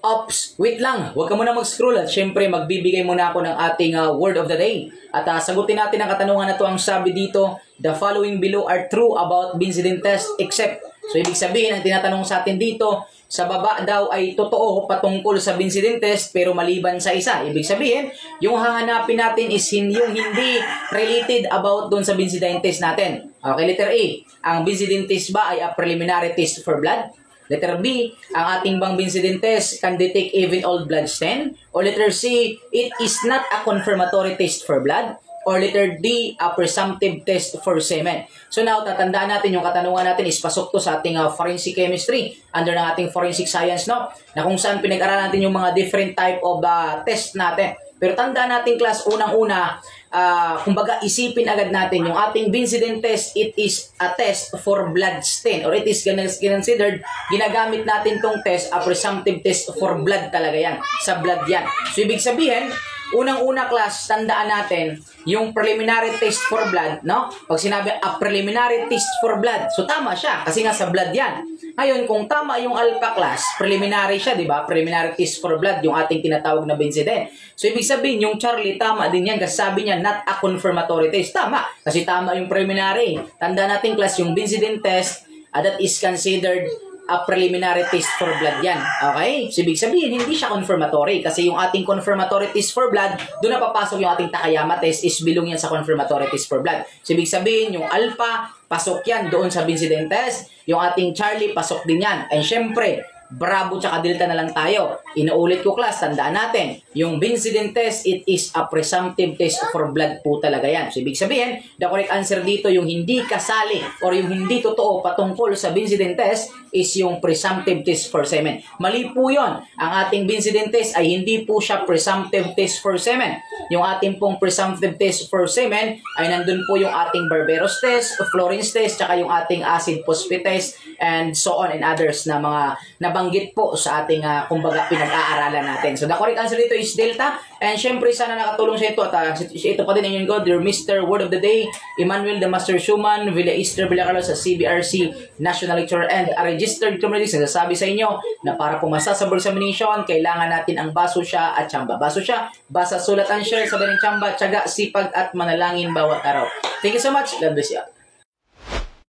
Ops, wait lang. Huwag ka muna mag-scroll at syempre magbibigay muna ako ng ating word of the day. At sagutin natin ang katanungan na to. Ang sabi dito, the following below are true about Vincent test except. So ibig sabihin, ang tinatanong sa atin dito, sa baba daw ay totoo patungkol sa Vincent test pero maliban sa isa. Ibig sabihin, yung hahanapin natin is yung hindi related about doon sa Vincent test natin. Okay, letter A. Ang Vincent test ba ay a preliminary test for blood? Letter B, ang ating bang Vincent test can detect even old blood stain? Or letter C, it is not a confirmatory test for blood? Or letter D, a presumptive test for semen? So now, tatandaan natin yung katanungan natin is pasok to sa ating forensic chemistry under ng ating forensic science, no? Na kung saan pinag-aralan natin yung mga different type of test natin. Pero tandaan natin, class, unang-una, kumbaga isipin agad natin yung ating Vincent test, it is a test for blood stain or it is considered, ginagamit natin tong test, a presumptive test for blood talaga yan, sa blood yan. So ibig sabihin, unang-una class, tandaan natin yung preliminary test for blood, no? Pag sinabi a preliminary test for blood, so tama siya kasi nga sa blood yan. Ngayon, kung tama yung alpha class, preliminary siya, di ba? Preliminary test for blood, yung ating tinatawag na Vincent. So, ibig sabihin, yung Charlie, tama din yan kasi sabi niya, not a confirmatory test. Tama, kasi tama yung preliminary. Tanda natin, class, yung Vincent test, that is considered a preliminary test for blood yan. Okay? So, ibig sabihin, hindi siya confirmatory. Kasi yung ating confirmatory test for blood, doon na papasok yung ating Takayama test, is belong yan sa confirmatory test for blood. So, ibig sabihin, yung alpha, pasok yan doon sa Vincent test. Yung ating Charlie, pasok din yan. And syempre, Bravo tsaka Delta na lang tayo. Inuulit ko, class, tandaan natin. Yung Vincent test, it is a presumptive test for blood po talaga yan. So, ibig sabihin, the correct answer dito, yung hindi kasali or yung hindi totoo patungkol sa Vincent test is yung presumptive test for semen. Mali po yun. Ang ating Vincent test ay hindi po siya presumptive test for semen. Yung ating pong presumptive test for semen ay nandun po yung ating Barberos test, Florence test, tsaka yung ating acid phosphate test, and so on and others na mga nabanggit po sa ating kumbaga pinag-aaralan natin. So the correct answer dito is Delta. And syempre sana nakatulong sa ito at ito pa din ang inyong God, your Mr. Word of the Day, Emmanuel the Master Schumann, Villa Easter Villacarlos sa CBRC National Lecturer and a registered community. Nagsasabi sa inyo na para pumasa sa board examination, kailangan natin ang baso siya at tsamba. Baso siya, basa, sulat, and share, sabi ng tsamba, tiyaga, sipag at manalangin bawat araw. Thank you so much. God bless you.